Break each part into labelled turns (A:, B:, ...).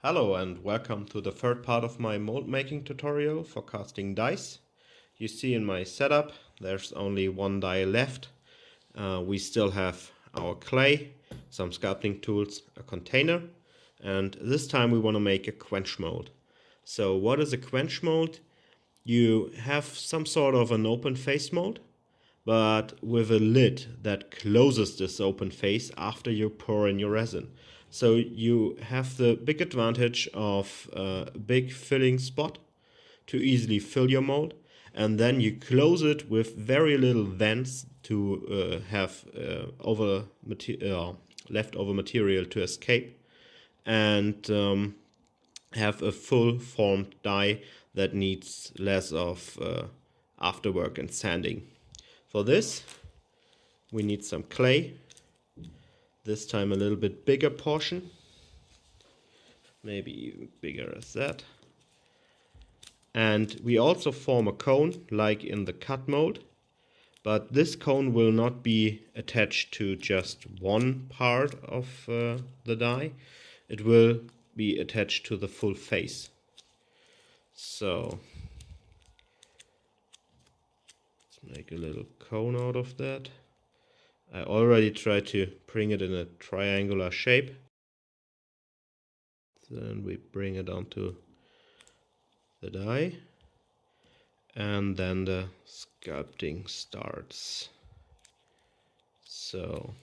A: Hello and welcome to the third part of my mold making tutorial for casting dice. You see in my setup there's only one die left. We still have our clay, some sculpting tools, a container, and this time we want to make a quench mold. So what is a quench mold? You have some sort of an open face mold, but with a lid that closes this open face after you pour in your resin. So you have the big advantage of a big filling spot to easily fill your mold, and then you close it with very little vents to have leftover material to escape, and have a full formed die that needs less of afterwork and sanding. For this, we need some clay, this time a little bit bigger portion, maybe even bigger as that. And we also form a cone like in the cut mold, but this cone will not be attached to just one part of the die. It will be attached to the full face. So let's make a little cone out of that. I already tried to bring it in a triangular shape. Then we bring it onto the die, and then the sculpting starts. So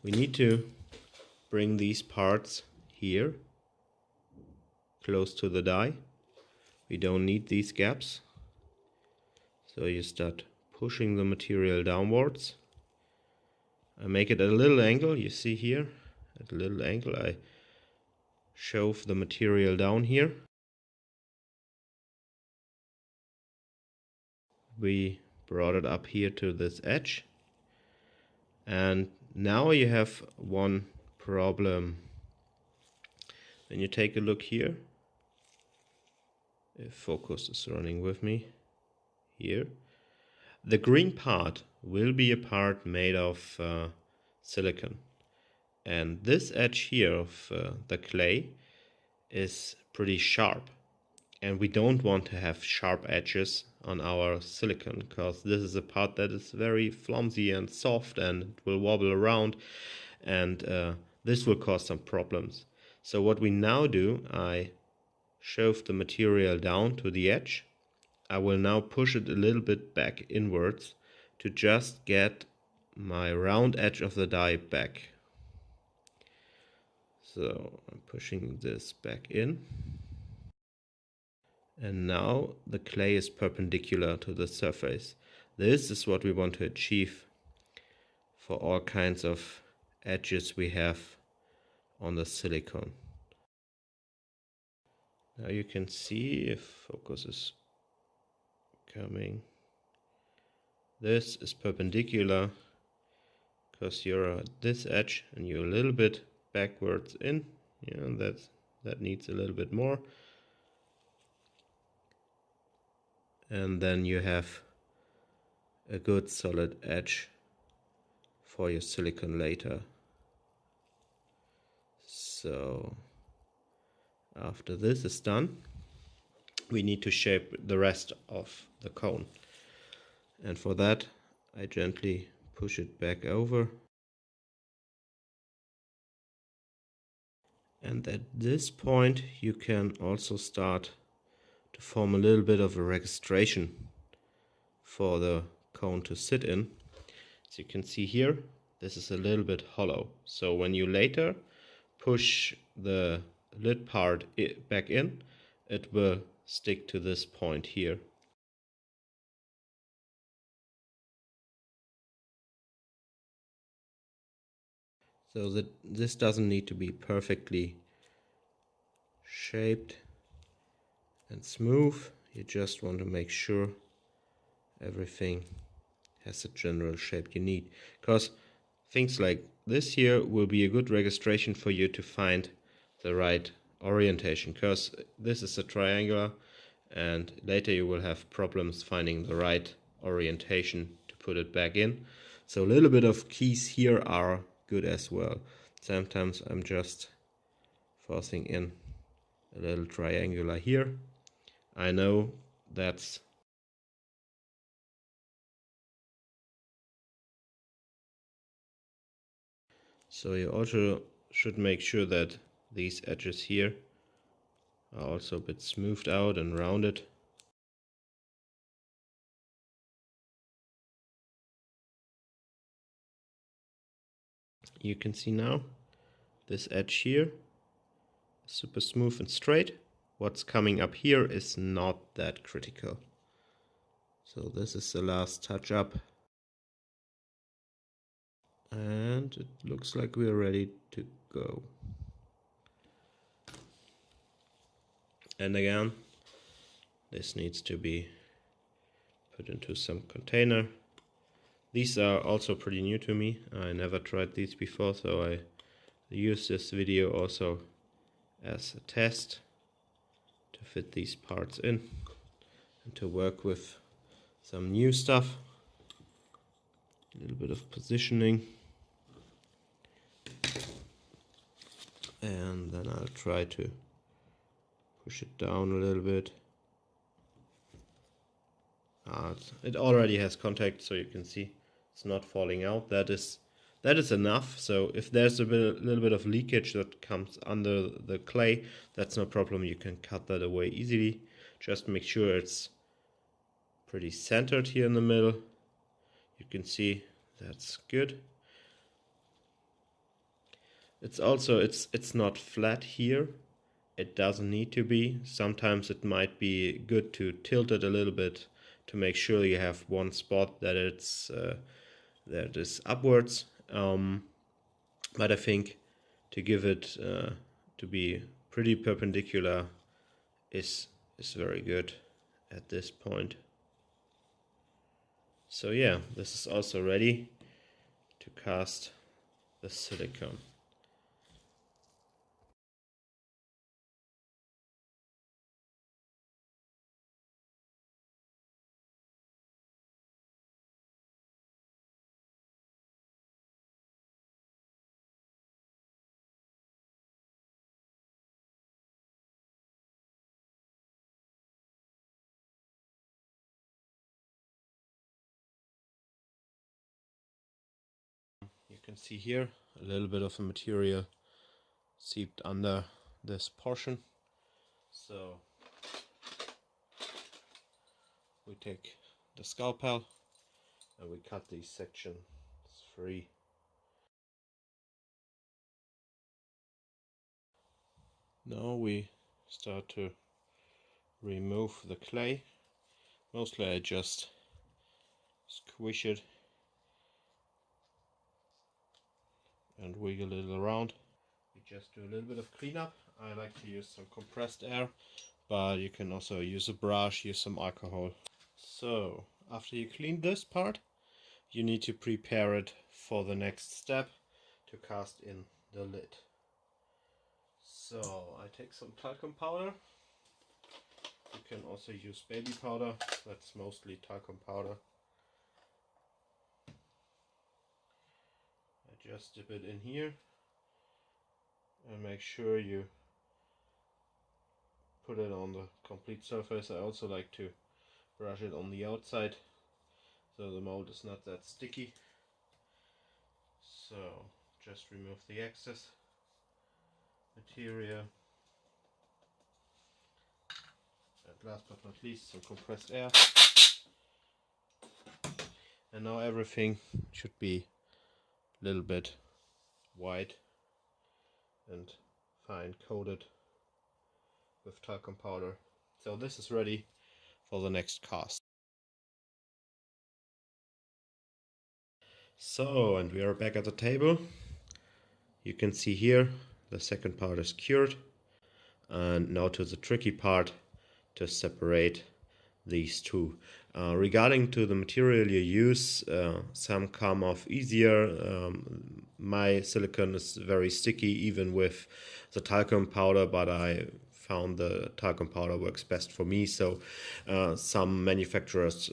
A: we need to bring these parts here close to the die. We don't need these gaps. So you start pushing the material downwards. I make it at a little angle, you see here, at a little angle I shove the material down here. We brought it up here to this edge, and now you have one problem. When you take a look here, if focus is running with me here, the green part will be a part made of silicone, and this edge here of the clay is pretty sharp, and we don't want to have sharp edges on our silicone because this is a part that is very flimsy and soft and it will wobble around, and this will cause some problems. So what we now do, I shove the material down to the edge. I will now push it a little bit back inwards to just get my round edge of the die back. So I'm pushing this back in. And now the clay is perpendicular to the surface. This is what we want to achieve for all kinds of edges we have on the silicone. Now you can see, if focus is coming, this is perpendicular because you're at this edge and you're a little bit backwards in. Yeah, that needs a little bit more. And then you have a good solid edge for your silicone later. So after this is done, we need to shape the rest of the cone. And for that, I gently push it back over. And at this point, you can also start to form a little bit of a registration for the cone to sit in. As you can see here, this is a little bit hollow. So when you later push the lid part back in, it will stick to this point here. So that this doesn't need to be perfectly shaped and smooth. You just want to make sure everything has the general shape you need, because things like this here will be a good registration for you to find the right orientation, because this is a triangular and later you will have problems finding the right orientation to put it back in. So a little bit of keys here are good as well. Sometimes I'm just forcing in a little triangular here. I know that's so you also should make sure that these edges here are also a bit smoothed out and rounded. You can see now this edge here is super smooth and straight. What's coming up here is not that critical. So this is the last touch up. And it looks like we're ready to go. And again, this needs to be put into some container. These are also pretty new to me. I never tried these before, so I use this video also as a test to fit these parts in and to work with some new stuff. A little bit of positioning. And then I'll try to push it down a little bit. It already has contact, so you can see it's not falling out. That is enough. So if there's a little bit of leakage that comes under the clay, that's no problem. You can cut that away easily. Just make sure it's pretty centered here in the middle. You can see that's good. It's also it's not flat here. It doesn't need to be. Sometimes it might be good to tilt it a little bit to make sure you have one spot that it's that is upwards. But I think to give it to be pretty perpendicular is very good at this point. So yeah, this is also ready to cast the silicone. You can see here a little bit of the material seeped under this portion. So we take the scalpel and we cut these sections free. Now we start to remove the clay. Mostly I just squish it and wiggle it around. We just do a little bit of cleanup. I like to use some compressed air, but you can also use a brush, use some alcohol. So after you clean this part, you need to prepare it for the next step to cast in the lid. So I take some talcum powder. You can also use baby powder, that's mostly talcum powder. I just dip it in here and make sure you put it on the complete surface. I also like to brush it on the outside so the mold is not that sticky. So just remove the excess material. And last but not least, some compressed air. And now everything should be a little bit white and fine coated with talcum powder. So this is ready for the next cast. So, and we are back at the table. You can see here the second part is cured. And now to the tricky part, to separate these two. Regarding to the material you use, some come off easier. My silicone is very sticky even with the talcum powder, but I found the talcum powder works best for me. So some manufacturers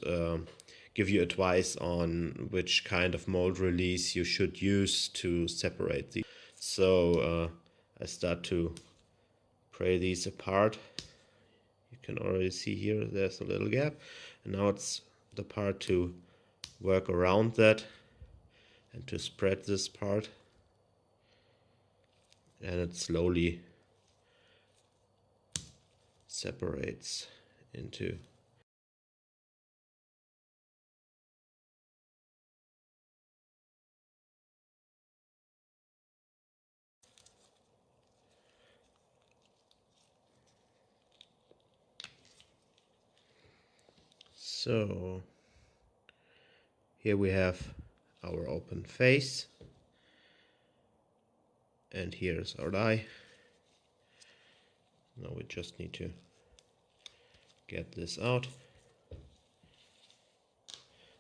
A: give you advice on which kind of mold release you should use to separate these. So I start to pray these apart. You can already see here there's a little gap, and now it's the part to work around that and to spread this part, and it slowly separates into so here we have our open face, and here's our die. Now we just need to get this out.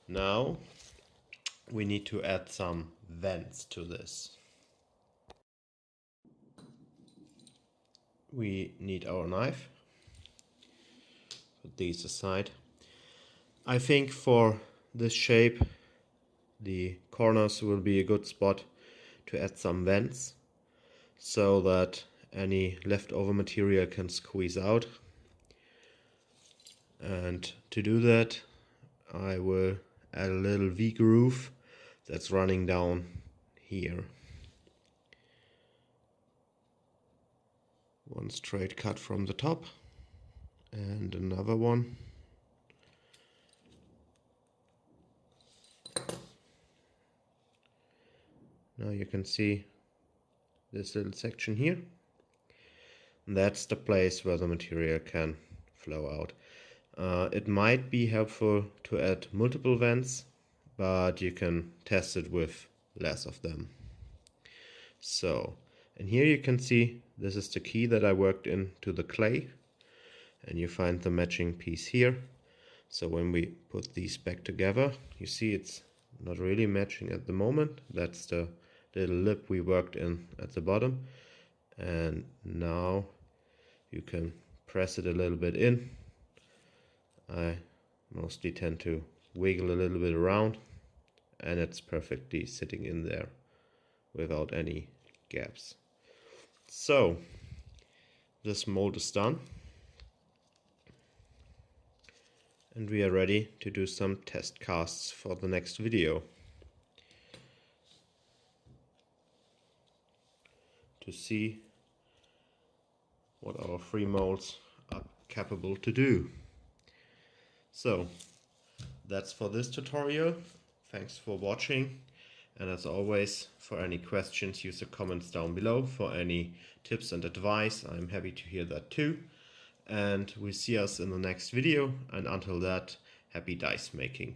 A: Now we need to add some vents to this. We need our knife. Put these aside. I think for this shape the corners will be a good spot to add some vents so that any leftover material can squeeze out. And to do that I will add a little V-groove that's running down here. One straight cut from the top and another one. Now you can see this little section here. That's the place where the material can flow out. It might be helpful to add multiple vents, but you can test it with less of them. So, and here you can see this is the key that I worked into the clay, and you find the matching piece here. So when we put these back together, you see it's not really matching at the moment. That's the little lip we worked in at the bottom, and now you can press it a little bit in. I mostly tend to wiggle a little bit around, and it's perfectly sitting in there without any gaps. So this mold is done, and we are ready to do some test casts for the next video to see what our free molds are capable to do. So that's for this tutorial. Thanks for watching, and as always, for any questions use the comments down below. For any tips and advice, I'm happy to hear that too. And we see us in the next video, and until that, happy dice making.